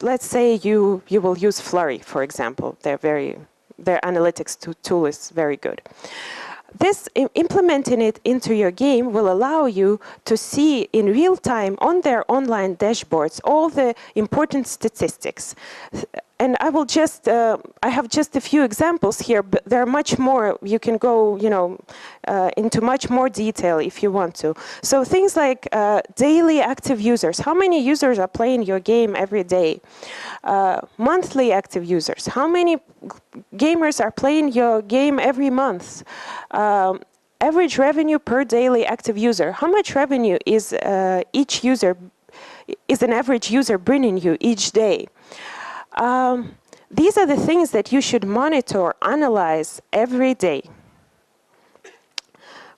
let's say you will use Flurry, for example. Their analytics tool is very good. This, implementing it into your game will allow you to see in real time on their online dashboards all the important statistics. And I will just, I have just a few examples here, but there are much more. You can go, into much more detail if you want to. So things like daily active users. How many users are playing your game every day? Monthly active users. How many gamers are playing your game every month? Average revenue per daily active user. How much revenue is an average user bringing you each day? These are the things that you should monitor, analyze every day.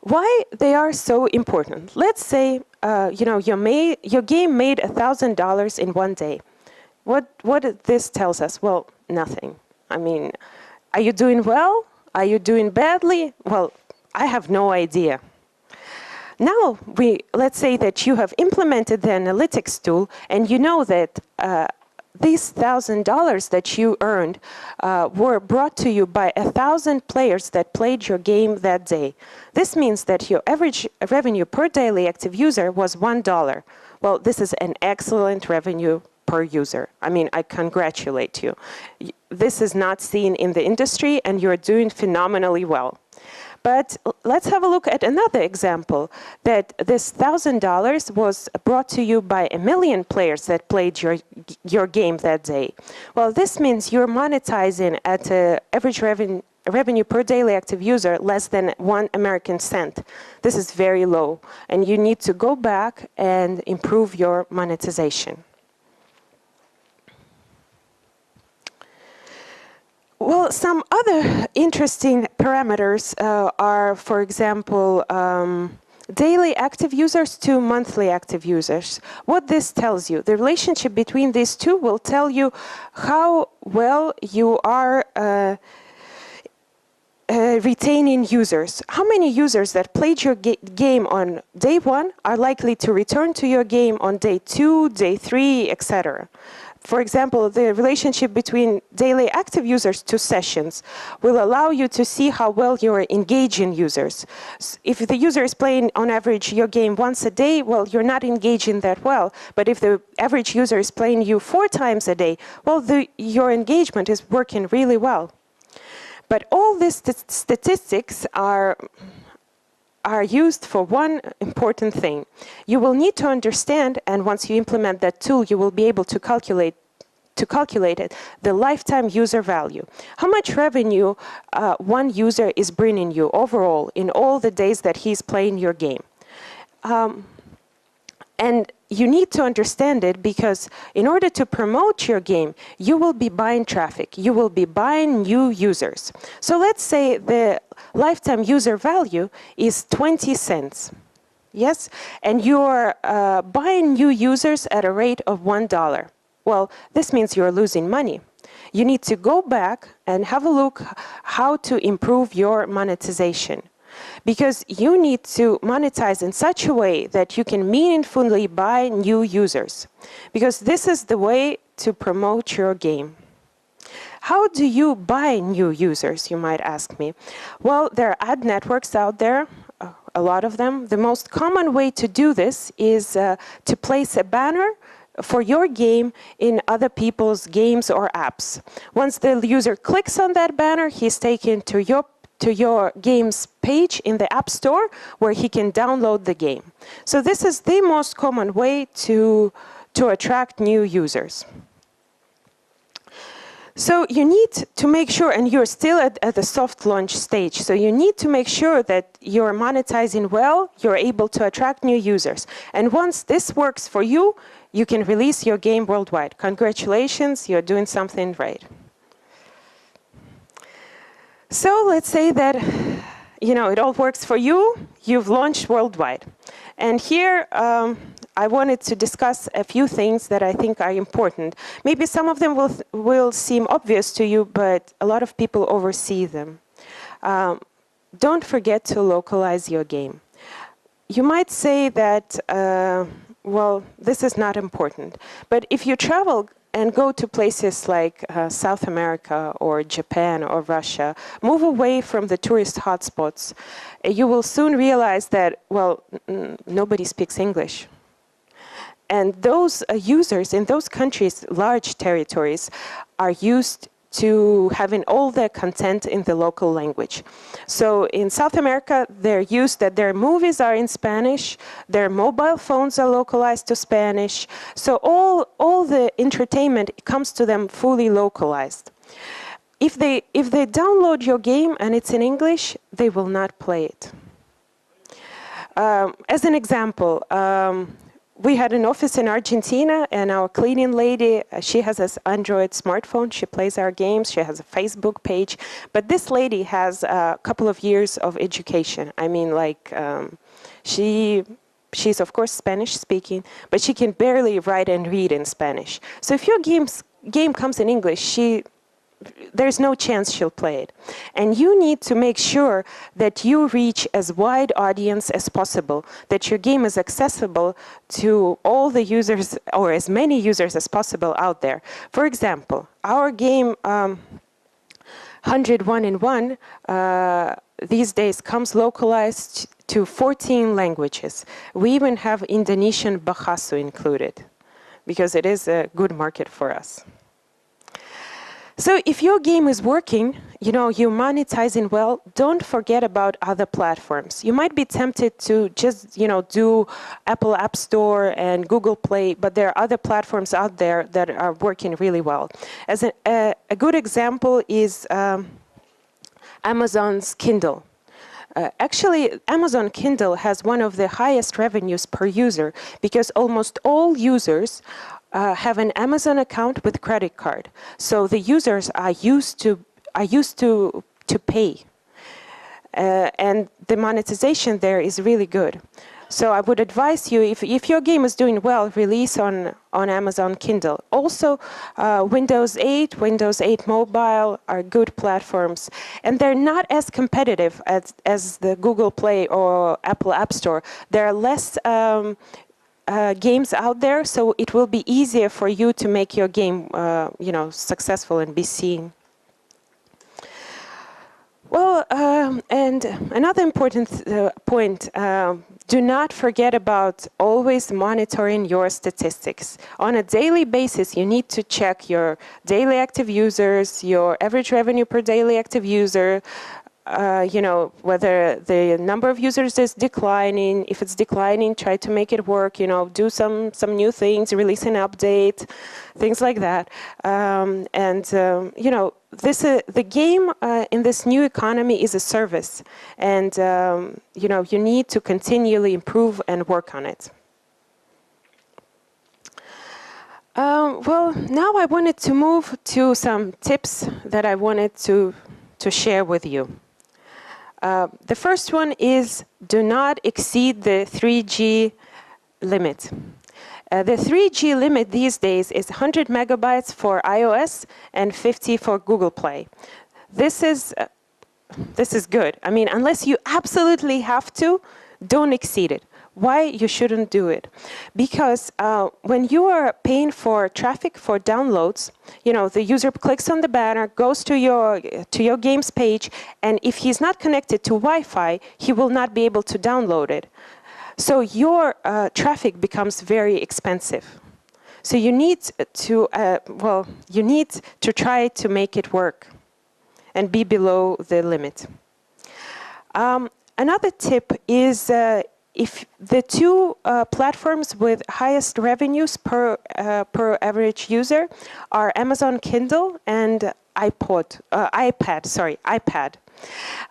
Why they are so important? Let's say your game made $1,000 in one day. What this tells us? Well, nothing. I mean, are you doing well? Are you doing badly? Well, I have no idea. Now, let's say that you have implemented the analytics tool and you know that these $1,000 that you earned were brought to you by 1,000 players that played your game that day. This means that your average revenue per daily active user was $1. Well, this is an excellent revenue per user. I mean, I congratulate you. This is not seen in the industry, and you're doing phenomenally well. But let's have a look at another example, that this $1,000 was brought to you by 1 million players that played your game that day. Well, this means you're monetizing at an average revenue per daily active user less than 1 American cent. This is very low, and you need to go back and improve your monetization. Well, some other interesting parameters are, for example, daily active users to monthly active users. What this tells you, the relationship between these two will tell you how well you are retaining users. How many users that played your game on day 1 are likely to return to your game on day 2, day 3, etc. For example, the relationship between daily active users to sessions will allow you to see how well you are engaging users. If the user is playing on average your game once a day, well, you're not engaging that well. But if the average user is playing you 4 times a day, well, your engagement is working really well. But all these statistics are used for one important thing. You will need to understand, and once you implement that tool, you will be able to calculate it, the lifetime user value. How much revenue one user is bringing you overall in all the days that he's playing your game. And you need to understand it because in order to promote your game, you will be buying traffic. You will be buying new users. So let's say the lifetime user value is 20 cents. Yes? And you're buying new users at a rate of $1. Well, this means you're losing money. You need to go back and have a look how to improve your monetization. Because you need to monetize in such a way that you can meaningfully buy new users. Because this is the way to promote your game. How do you buy new users, you might ask me? Well, there are ad networks out there, a lot of them. The most common way to do this is to place a banner for your game in other people's games or apps. Once the user clicks on that banner, he's taken to your game's page in the App Store where he can download the game. So this is the most common way to attract new users. So you need to make sure, and you're still at the soft launch stage, so you need to make sure that you're monetizing well, you're able to attract new users. And once this works for you, you can release your game worldwide. Congratulations, you're doing something right. So let's say that, it all works for you, you've launched worldwide. And here, I wanted to discuss a few things that I think are important. Maybe some of them will seem obvious to you, but a lot of people oversee them. Don't forget to localize your game. You might say that, well, this is not important. But if you travel and go to places like South America or Japan or Russia. Move away from the tourist hotspots. You will soon realize that, well, nobody speaks English. And those users in those countries, large territories, are used to having all the content in the local language. So in South America, they're used that their movies are in Spanish, their mobile phones are localized to Spanish. So all the entertainment comes to them fully localized. If they download your game and it's in English, they will not play it. As an example, we had an office in Argentina, and our cleaning lady, she has an Android smartphone. She plays our games. She has a Facebook page. But this lady has a couple of years of education. I mean, like, she's of course Spanish speaking, but she can barely write and read in Spanish. So if your game comes in English, there's no chance she'll play it. And you need to make sure that you reach as wide audience as possible, that your game is accessible to all the users or as many users as possible out there. For example, our game 101 in 1 these days comes localized to 14 languages. We even have Indonesian Bahasa included because it is a good market for us. So if your game is working, you're monetizing well, don't forget about other platforms. You might be tempted to just, do Apple App Store and Google Play, but there are other platforms out there that are working really well. As a good example is Amazon's Kindle. Actually, Amazon Kindle has one of the highest revenues per user because almost all users have an Amazon account with credit card. So the users are used to pay. And the monetization there is really good. So I would advise you, if your game is doing well, release on Amazon Kindle. Also, Windows 8, Windows 8 Mobile are good platforms. And they're not as competitive as the Google Play or Apple App Store. There are less games out there, so it will be easier for you to make your game, successful and be seen. Well, and another important point, do not forget about always monitoring your statistics. On a daily basis, you need to check your daily active users, your average revenue per daily active user, whether the number of users is declining. If it's declining, try to make it work, do some new things, release an update, things like that. The game in this new economy is a service, and you need to continually improve and work on it. Well, now I wanted to move to some tips that I wanted to share with you. The first one is do not exceed the 3G limit. The 3G limit these days is 100 megabytes for iOS and 50 for Google Play. This is good. I mean, unless you absolutely have to, don't exceed it. Why you shouldn't do it? Because when you are paying for traffic for downloads, the user clicks on the banner, goes to your games page, and if he's not connected to Wi-Fi, he will not be able to download it. So your traffic becomes very expensive. So you need to try to make it work and be below the limit. Another tip is if the two platforms with highest revenues per average user are Amazon Kindle and iPad.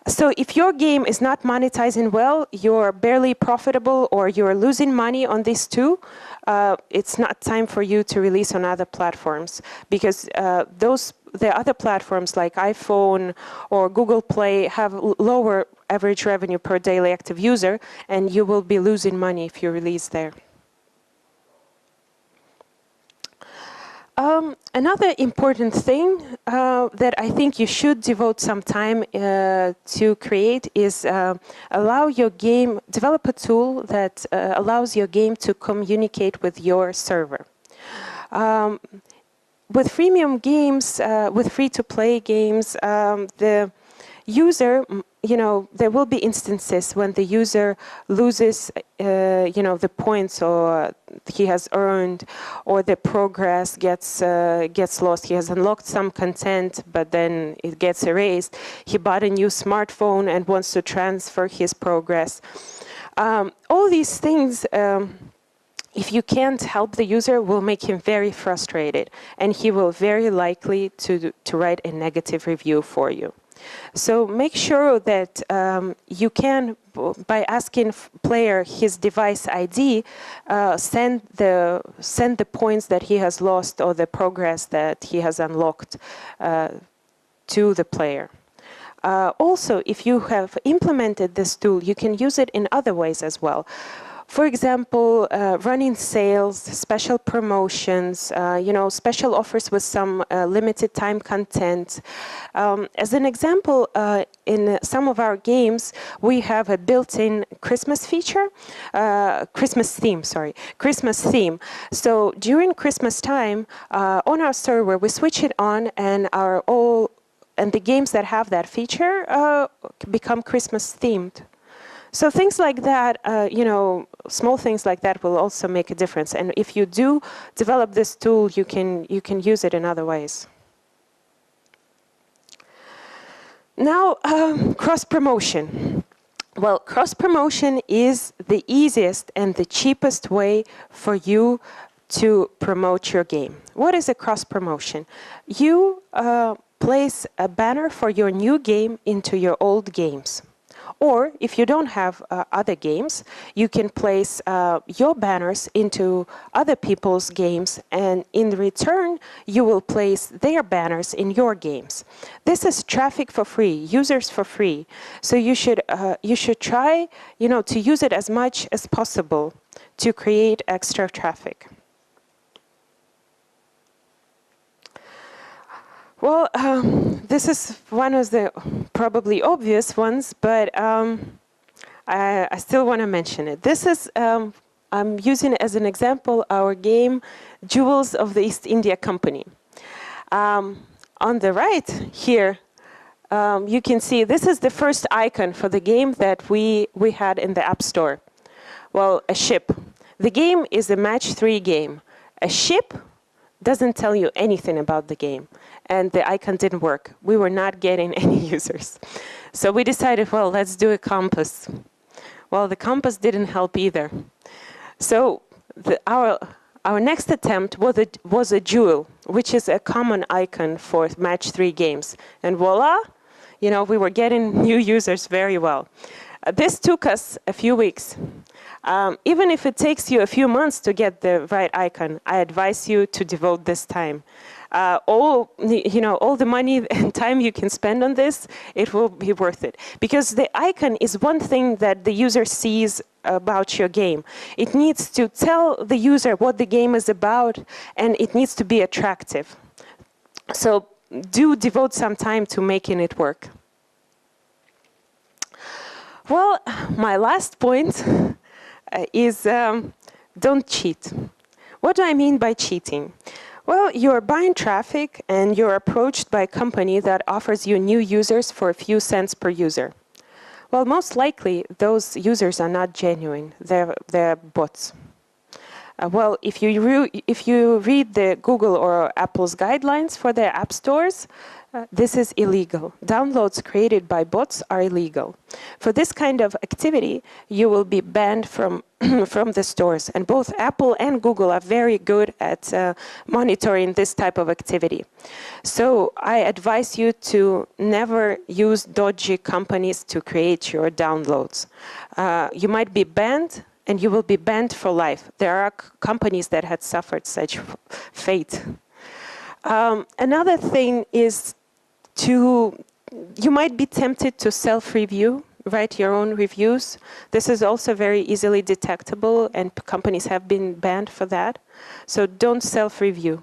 So if your game is not monetizing well, you're barely profitable, or you're losing money on these two, it's not time for you to release on other platforms, because the other platforms like iPhone or Google Play have lower average revenue per daily active user, and you will be losing money if you release there. Another important thing that I think you should devote some time to create is develop a tool that allows your game to communicate with your server. with freemium games, with free-to-play games, the user, there will be instances when the user loses, the points or he has earned, or the progress gets lost. He has unlocked some content, but then it gets erased. He bought a new smartphone and wants to transfer his progress. All these things, if you can't help the user, will make him very frustrated, and he will very likely to write a negative review for you. So make sure that you can, by asking player his device ID, send the points that he has lost or the progress that he has unlocked to the player. Also, if you have implemented this tool, you can use it in other ways as well. For example, running sales, special promotions, special offers with some limited time content. As an example, in some of our games, we have a built-in Christmas feature, Christmas theme. So during Christmas time, on our server, we switch it on, and the games that have that feature become Christmas themed. So things like that, small things like that will also make a difference. And if you do develop this tool, you can use it in other ways. Now, cross-promotion. Well, cross-promotion is the easiest and the cheapest way for you to promote your game. What is a cross-promotion? You place a banner for your new game into your old games. Or if you don't have other games, you can place your banners into other people's games, and in return, you will place their banners in your games. This is traffic for free, users for free. So you should try, to use it as much as possible to create extra traffic. Well, this is one of the probably obvious ones, but I still want to mention it. This is, I'm using as an example our game, Jewels of the East India Company. On the right here, you can see this is the first icon for the game that we had in the App Store. Well, a ship. The game is a match 3 game. A ship doesn't tell you anything about the game. And the icon didn't work. We were not getting any users. So we decided, well, let's do a compass. Well, the compass didn't help either. So our next attempt was a jewel, which is a common icon for match 3 games. And voila, we were getting new users very well. This took us a few weeks. Even if it takes you a few months to get the right icon, I advise you to devote this time. All the money and time you can spend on this, it will be worth it. Because the icon is one thing that the user sees about your game. It needs to tell the user what the game is about, and it needs to be attractive. So do devote some time to making it work. Well, my last point is don't cheat. What do I mean by cheating? Well, you're buying traffic and you're approached by a company that offers you new users for a few cents per user. Well, most likely those users are not genuine. They're bots. Well, if you read the Google or Apple's guidelines for their app stores, this is illegal. Downloads created by bots are illegal. For this kind of activity, you will be banned from the stores. And both Apple and Google are very good at monitoring this type of activity. So I advise you to never use dodgy companies to create your downloads. You might be banned, and you will be banned for life. There are companies that had suffered such fate. Another thing is you might be tempted to self-review, write your own reviews. This is also very easily detectable, and companies have been banned for that. So don't self-review.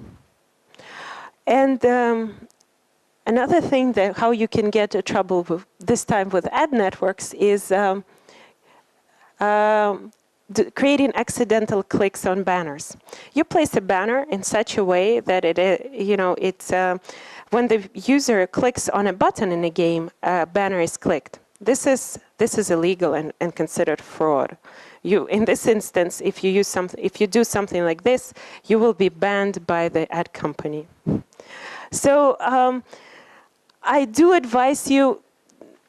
And another thing that how you can get into trouble with, this time with ad networks is creating accidental clicks on banners. You place a banner in such a way that when the user clicks on a button in a game, a banner is clicked. This is illegal and considered fraud. In this instance, if you do something like this, you will be banned by the ad company. So I do advise you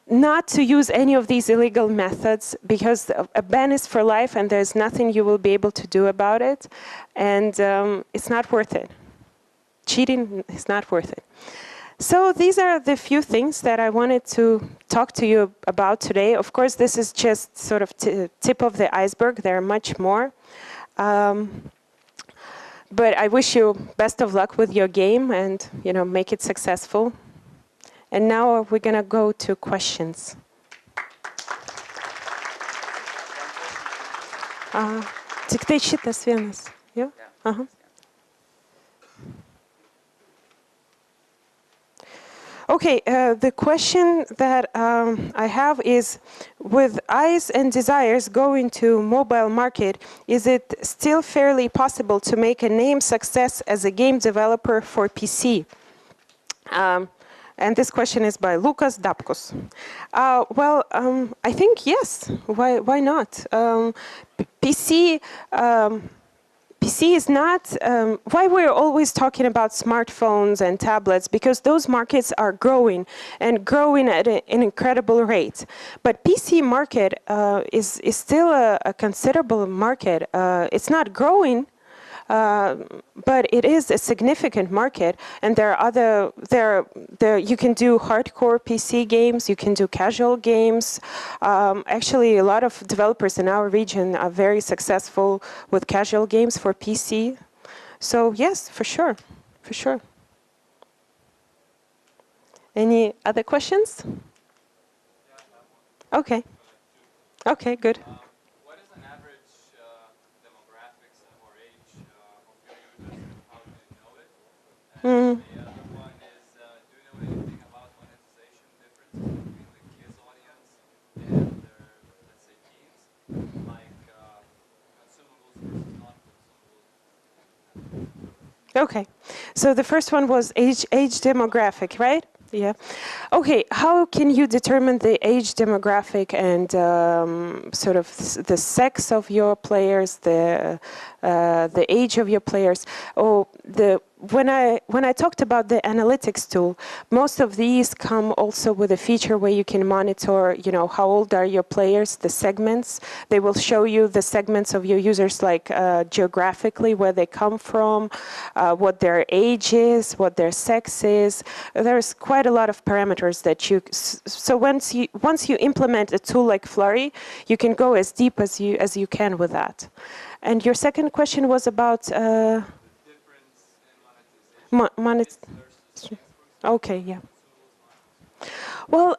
not to use any of these illegal methods, because a ban is for life and there's nothing you will be able to do about it, and it's not worth it. Cheating is not worth it. So these are the few things that I wanted to talk to you about today. Of course, this is just sort of tip of the iceberg. There are much more. But I wish you best of luck with your game and make it successful. And now we're going to go to questions. Tiktai šitas vienas. Yeah? Okay, the question that I have is, with eyes and desires going to mobile market, is it still fairly possible to make a name success as a game developer for PC? And this question is by Lukas Dapkos. I think yes. Why not? PC is not, why we're always talking about smartphones and tablets, because those markets are growing and growing at an incredible rate. But PC market is still a considerable market. It's not growing, but it is a significant market, and there are you can do hardcore PC games, you can do casual games. Actually, a lot of developers in our region are very successful with casual games for PC. So yes, for sure. Any other questions? Okay. Okay, good. The other one is, do you know anything about monetization differences between the kids audience and their, let's say, teens, like consumables versus non-consumables? Okay, so the first one was age demographic, right? Yeah. Okay, how can you determine the age demographic and sort of the sex of your players, the age of your players? When I talked about the analytics tool, most of these come also with a feature where you can monitor, how old are your players, the segments. They will show you the segments of your users, like geographically, where they come from, what their age is, what their sex is. There's quite a lot of parameters that so once you implement a tool like Flurry, you can go as deep as you can with that. And your second question was about Okay, yeah. Well,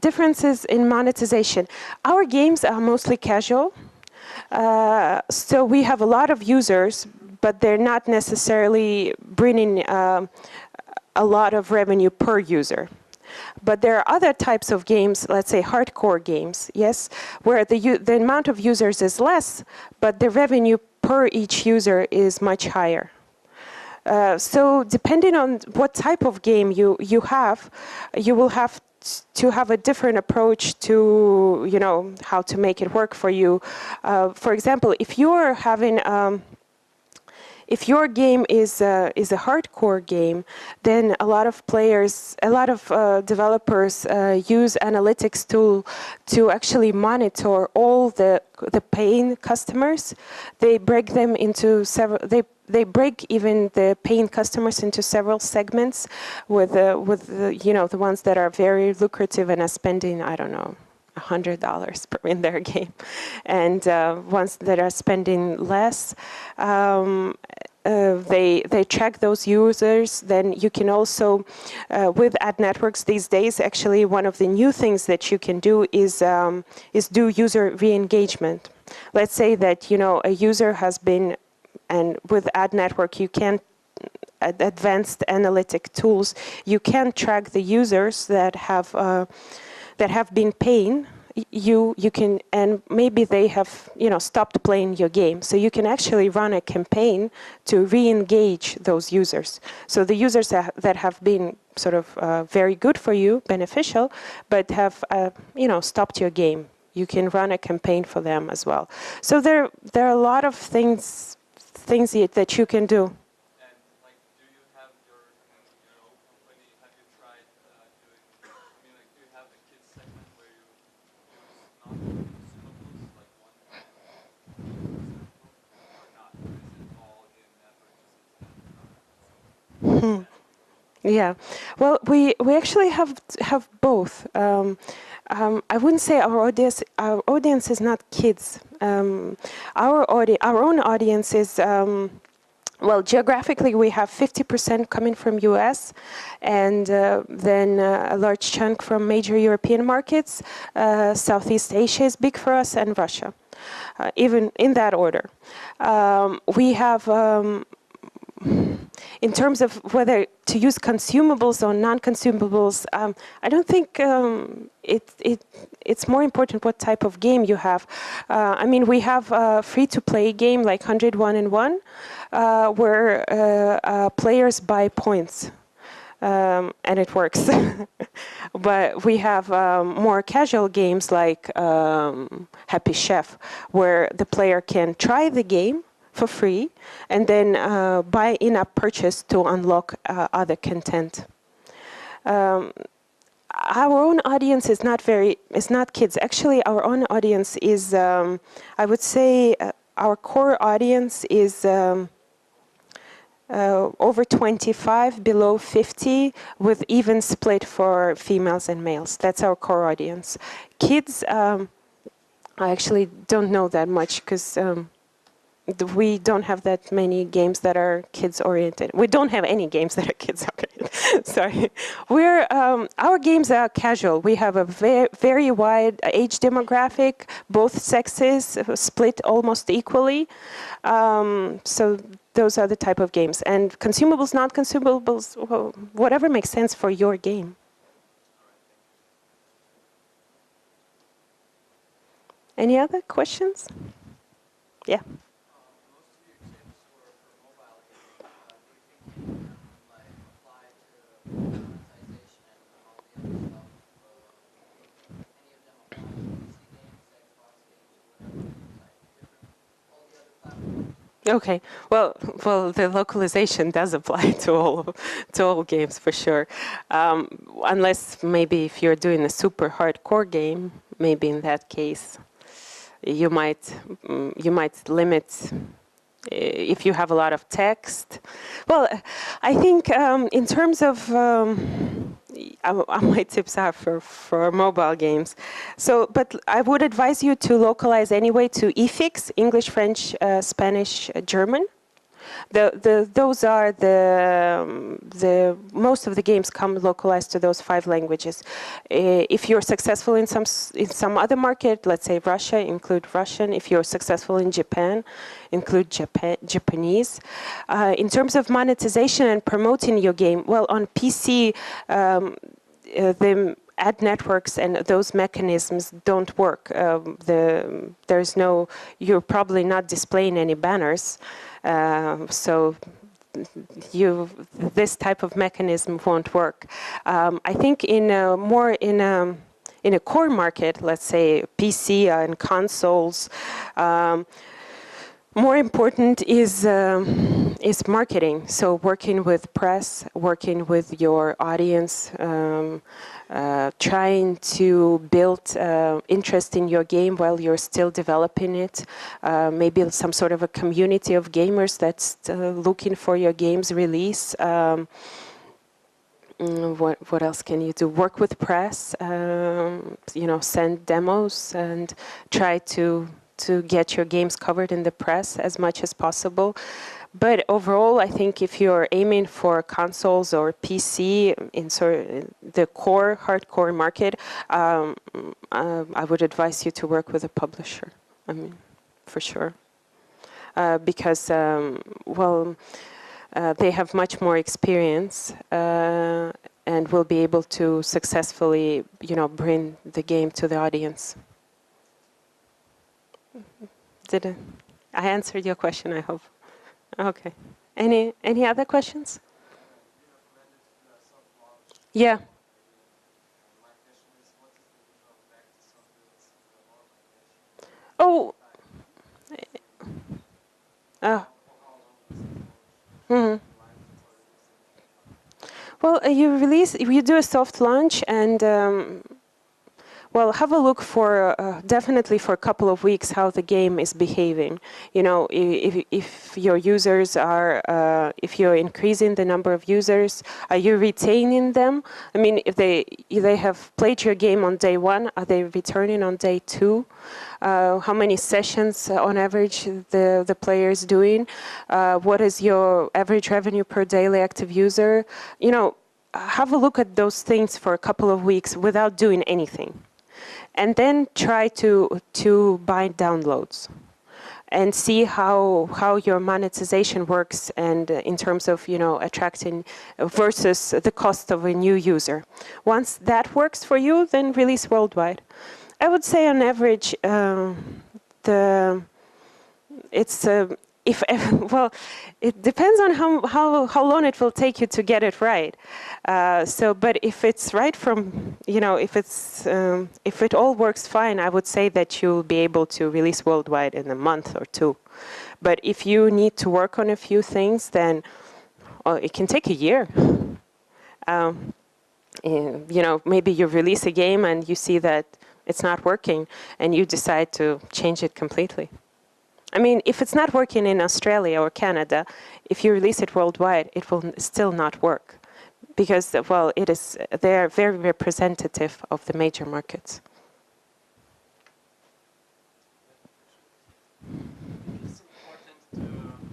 differences in monetization. Our games are mostly casual, so we have a lot of users, but they're not necessarily bringing a lot of revenue per user. But there are other types of games, let's say hardcore games, yes, where the amount of users is less, but the revenue per each user is much higher. So depending on what type of game you have, you will have to have a different approach to, how to make it work for you. For example, if you're having if your game is a hardcore game, then a lot of developers use analytics tool to actually monitor all the paying customers. They break them into several. They break even the paying customers into several segments, with the ones that are very lucrative and are spending, I don't know, $100 in their game, and ones that are spending less. They track those users. Then you can also, with ad networks these days, actually one of the new things that you can do is do user re-engagement. Let's say that a user has been, and with ad network you can, advanced analytic tools, you can track the users that have been paying you can, and maybe they have stopped playing your game, so you can actually run a campaign to re-engage those users. So the users that have been sort of very good for you, beneficial, but have stopped your game, you can run a campaign for them as well. So there are a lot of things that you can do. And like, do you have your company? Have you tried doing? I mean, like, do you have a kids segment where you use non-consumables like one time consumable, or not? Or is it all in purchases and consumables? Yeah, well, we actually have both. I wouldn't say our audience is not kids. Our own audience is. Well, geographically, we have 50% coming from US, and then a large chunk from major European markets. Southeast Asia is big for us, and Russia, even in that order. We have, in terms of whether to use consumables or non-consumables, I don't think it's more important what type of game you have. I mean, we have a free-to-play game like 101 and 1, where players buy points, and it works. But we have more casual games like Happy Chef, where the player can try the game for free and then buy in-app purchase to unlock other content. Our own audience is not kids. Actually, our own audience is, I would say, our core audience is over 25, below 50, with even split for females and males. That's our core audience. Kids, I actually don't know that much because we don't have that many games that are kids-oriented. We don't have any games that are kids-oriented. Sorry. Our games are casual. We have a very wide age demographic, both sexes split almost equally. So those are the type of games. And consumables, non-consumables, whatever makes sense for your game. Any other questions? Yeah. Okay. Well, the localization does apply to all games for sure, unless maybe if you're doing a super hardcore game, maybe in that case, you might limit if you have a lot of text. Well, I think in terms of my tips are for mobile games. So, but I would advise you to localize anyway to EFIX, English, French, Spanish, German. Those are the most of the games come localized to those 5 languages. If you're successful in some other market, let's say Russia, include Russian. If you're successful in Japan, include Japanese. In terms of monetization and promoting your game, well, on PC, the ad networks and those mechanisms don't work. You're probably not displaying any banners. So this type of mechanism won't work. I think in a core market, let's say PC and consoles, more important is marketing. So working with press, working with your audience, trying to build interest in your game while you're still developing it. Maybe some sort of a community of gamers that's looking for your game's release. What else can you do? Work with press, send demos and try to get your games covered in the press as much as possible. But overall, I think if you're aiming for consoles or PC in the core, hardcore market, I would advise you to work with a publisher. I mean, for sure. Because, they have much more experience and will be able to successfully, bring the game to the audience. Did I answered your question, I hope. Okay. Any other questions? Yeah. Oh. Uh, mhm. Well, you do a soft launch, and well, have a look for definitely for a couple of weeks how the game is behaving. You know, if your users are, if you're increasing the number of users, are you retaining them? I mean, if they have played your game on day one, are they returning on day two? How many sessions on average the player is doing? What is your average revenue per daily active user? You know, have a look at those things for a couple of weeks without doing anything. And then try to buy downloads and see how your monetization works, and in terms of, you know, attracting versus the cost of a new user. Once that works for you, then release worldwide. I would say on average, it's if well, it depends on how long it will take you to get it right. But if it's right from, you know, if it all works fine, I would say that you'll be able to release worldwide in a month or two. But if you need to work on a few things, then it can take a year. You know, maybe you release a game and you see that it's not working, and you decide to change it completely. I mean, if it's not working in Australia or Canada, if you release it worldwide, it will still not work, because, well, they're very representative of the major markets. It's important to,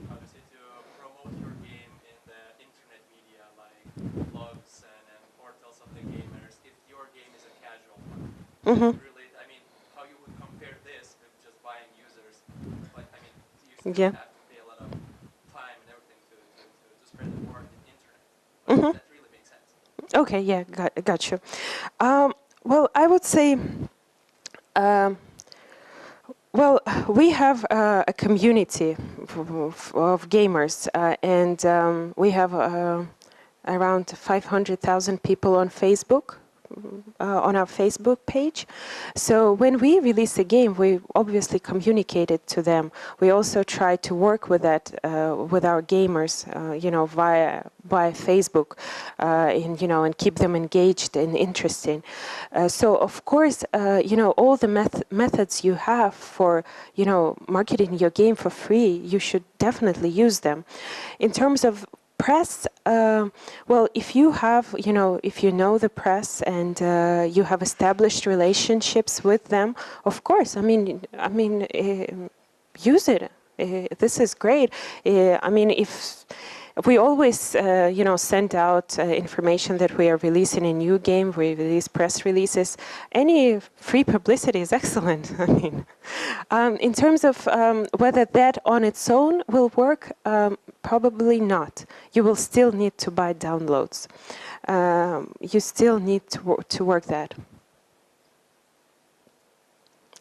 how to say, to promote your game in the internet media, like blogs and portals of the gamers, if your game is a casual one. Mm-hmm. Really, I mean, how you would compare this with just buying users, but I mean, you still Yeah. have to pay a lot of time and everything to spread the word in internet. Mm-hmm. That really makes sense. Okay, yeah, got you. Well, I would say, well, we have a community of gamers, and we have around 500,000 people on Facebook, on our Facebook page. So when we release a game, we obviously communicate it to them. We also try to work with that, with our gamers, you know, via Facebook, and, you know, and keep them engaged and interesting. So of course, you know, all the methods you have for, you know, marketing your game for free, you should definitely use them. In terms of press, well, if you have, you know, if you know the press and you have established relationships with them, of course, I mean, use it. This is great. I mean, if we always, you know, send out information that we are releasing a new game, we release press releases. Any free publicity is excellent. I mean, in terms of whether that on its own will work, probably not. You will still need to buy downloads. You still need to work that.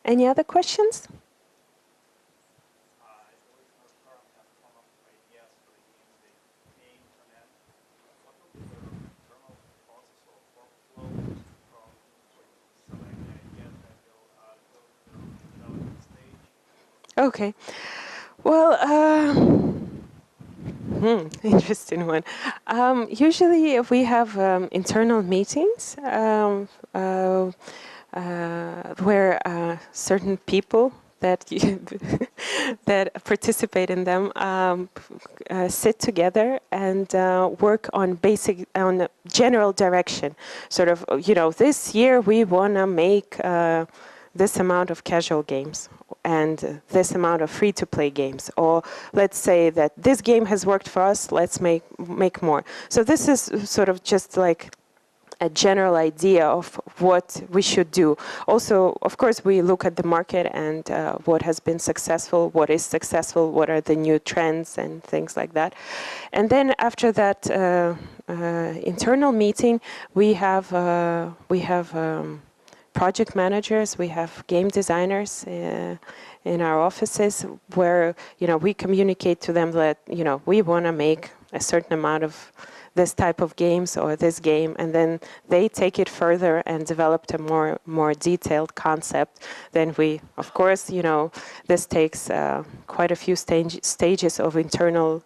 Any other questions? I believe Nordcurrent have come up with ideas for the games they may implement. What will be their internal process or workflow from select the ideas that will go to the development stage? Okay. Well, interesting one. Usually we have internal meetings where certain people that that participate in them sit together and work on on general direction. Sort of, you know, this year we want to make this amount of casual games and this amount of free-to-play games, or let's say that this game has worked for us, let's make more. So this is sort of just like a general idea of what we should do. Also, of course, we look at the market and what has been successful, what is successful, what are the new trends and things like that. And then after that internal meeting, we have project managers, we have game designers, in our offices where, we communicate to them that, we want to make a certain amount of this type of games or this game, and then they take it further and developed a more detailed concept. Then we, of course, this takes quite a few stages of internal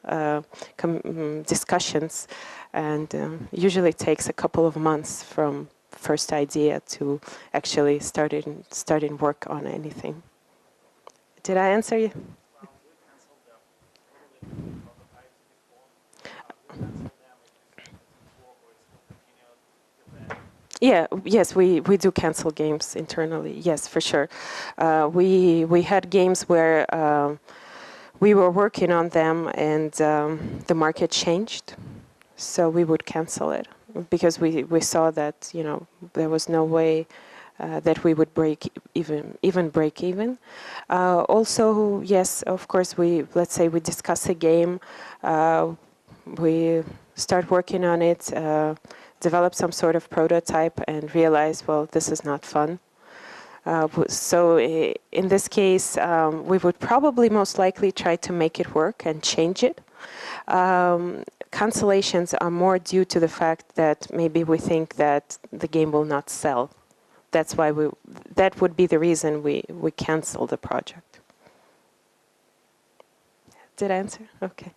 discussions, and usually takes a couple of months from first idea to actually starting work on anything. Did I answer you? Yes, we do cancel games internally. Yes, for sure. We had games where we were working on them and the market changed, so we would cancel it because we saw that there was no way that we would break even. Also, yes, of course, let's say we discuss a game, we start working on it. Develop some sort of prototype and realize, well, this is not fun. So in this case, we would probably most likely try to make it work and change it. Cancellations are more due to the fact that maybe we think that the game will not sell. That's why that would be the reason we cancel the project. Did I answer? Okay.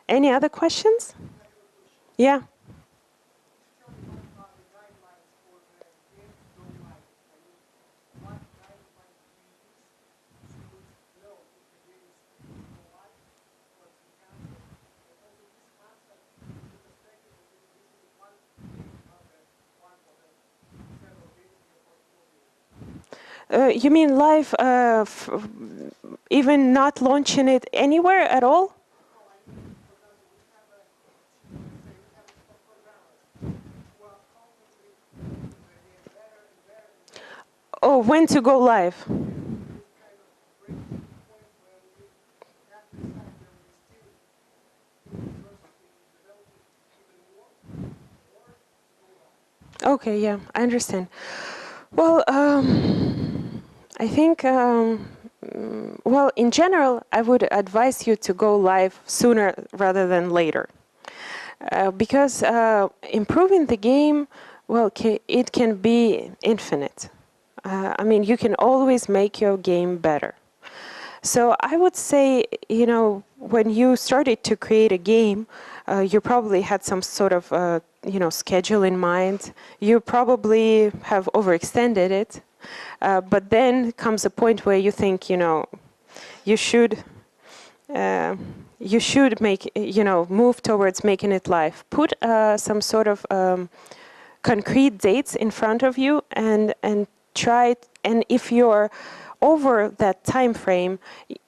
Any other questions? Yeah. You mean live, even not launching it anywhere at all? Oh, when to go live? Okay, yeah, I understand. Well, I think, well, in general, I would advise you to go live sooner rather than later. Because improving the game, well, it can be infinite. I mean, you can always make your game better. So I would say, when you started to create a game, you probably had some sort of, schedule in mind. You probably have overextended it. But then comes a point where you think, you should make, move towards making it live. Put some sort of concrete dates in front of you and try. And if you're over that time frame,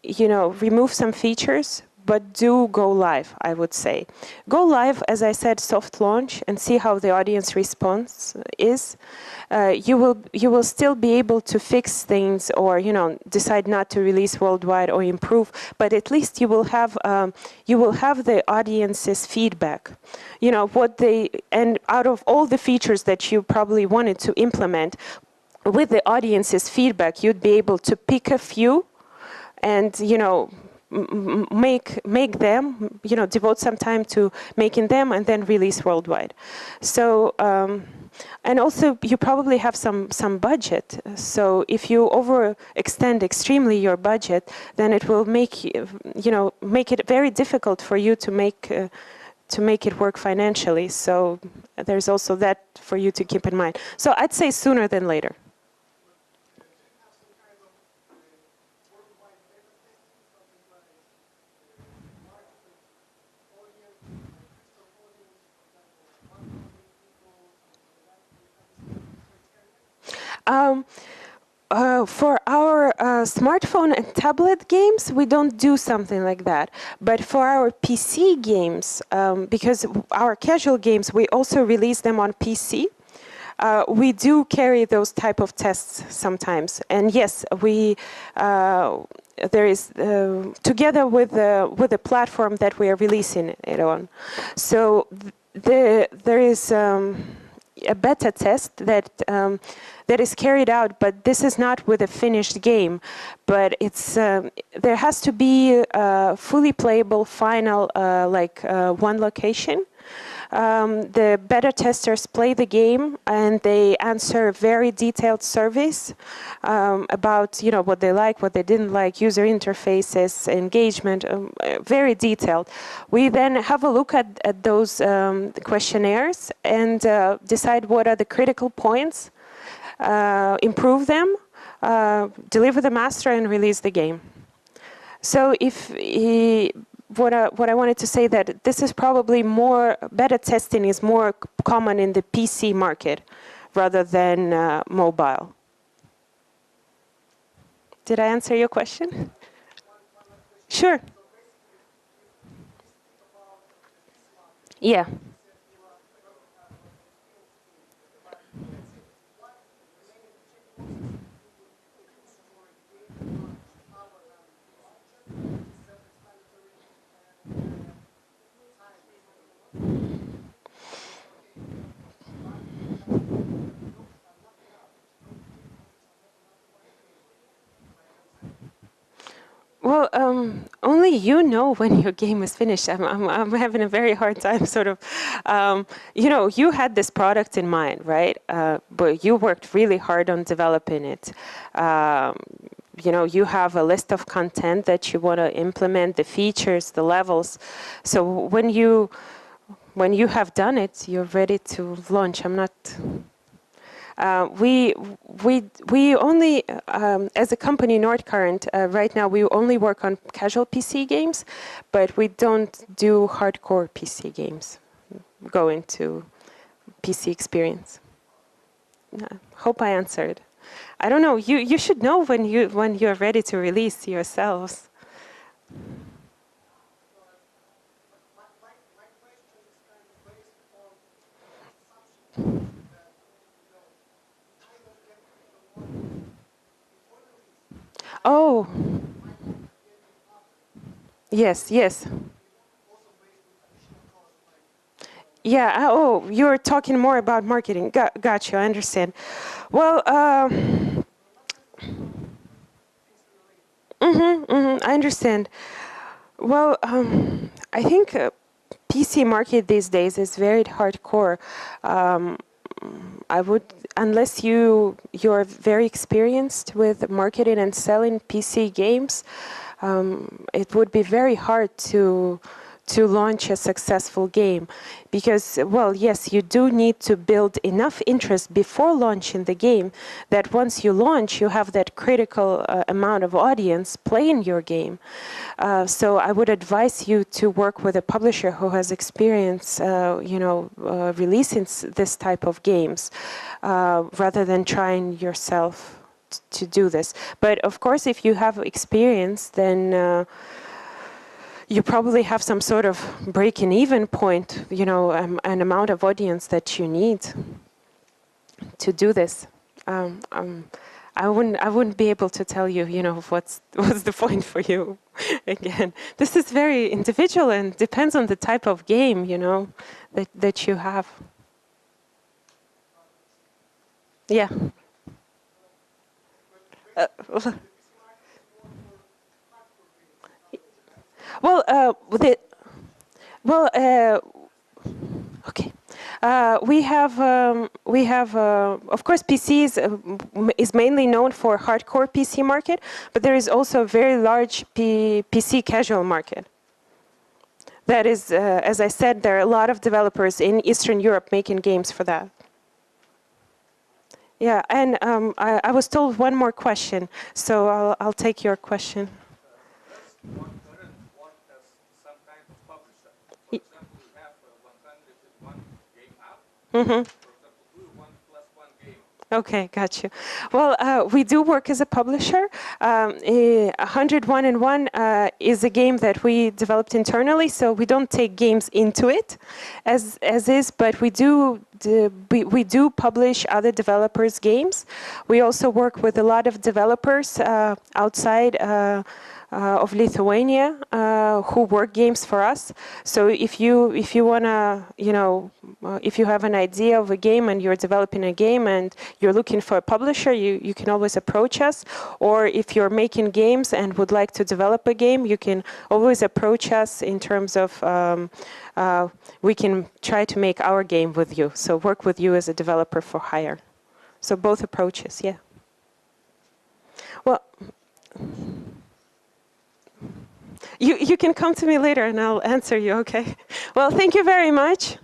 remove some features, but do go live, I would say. Go live, as I said, soft launch, and see how the audience response is. You will still be able to fix things or, decide not to release worldwide or improve, but at least you will have the audience's feedback. And out of all the features that you probably wanted to implement, with the audience's feedback, you'd be able to pick a few and, make them, devote some time to making them and then release worldwide. So, and also you probably have some budget. So if you overextend extremely your budget, then it will make it very difficult for you to make it work financially. So there's also that for you to keep in mind. So I'd say sooner than later. For our smartphone and tablet games, we don't do something like that. But for our PC games, because our casual games, we also release them on PC. We do carry those type of tests sometimes. And yes, there is together with the platform that we are releasing it on. So there is. a beta test that is carried out, but this is not with a finished game. But it's there has to be a fully playable final one location. The beta testers play the game and they answer very detailed surveys about what they like, what they didn't like, user interfaces, engagement, very detailed. We then have a look at those questionnaires and decide what are the critical points, improve them, deliver the master, and release the game. So what I wanted to say that this is probably more, beta testing is more common in the PC market rather than mobile. Did I answer your question? Sure. Yeah. Well, only you know when your game is finished. I'm having a very hard time sort of, you had this product in mind, right? But you worked really hard on developing it. You have a list of content that you want to implement, the features, the levels. So when you have done it, you're ready to launch. I'm not... We only, as a company, Nordcurrent, right now we only work on casual PC games, but we don't do hardcore PC games. Go into PC experience. Hope I answered. I don't know. You should know when you're ready to release yourselves. Oh, yes. Yeah, oh, you're talking more about marketing. Gotcha, I understand. Well, I understand. Well, I think PC market these days is very hardcore. I would, unless you're very experienced with marketing and selling PC games, it would be very hard to launch a successful game, because, well, yes, you do need to build enough interest before launching the game that once you launch, you have that critical amount of audience playing your game. So I would advise you to work with a publisher who has experience, releasing this type of games, rather than trying yourself to do this. But of course, if you have experience, then you probably have some sort of breaking even point, an amount of audience that you need to do this. I wouldn't be able to tell you, what's the point for you. Again, this is very individual and depends on the type of game, that you have. Yeah. Well, okay. We have, of course, PCs is mainly known for hardcore PC market, but there is also a very large PC casual market. That is, as I said, there are a lot of developers in Eastern Europe making games for that. Yeah, and I was told one more question, so I'll take your question. Nordcurrent work as some kind of publisher. For example, we have 101 game app. For example, do 1+1 game. Okay, got you. Well, we do work as a publisher. 101 is a game that we developed internally, so we don't take games into it as is, but we do publish other developers' games. We also work with a lot of developers outside of Lithuania who work games for us. So if you wanna, if you have an idea of a game and you're developing a game and you're looking for a publisher, you can always approach us. Or if you're making games and would like to develop a game, you can always approach us in terms of we can try to make our game with you. So work with you as a developer for hire. So both approaches, yeah. Well, you can come to me later and I'll answer you, okay? Well, thank you very much.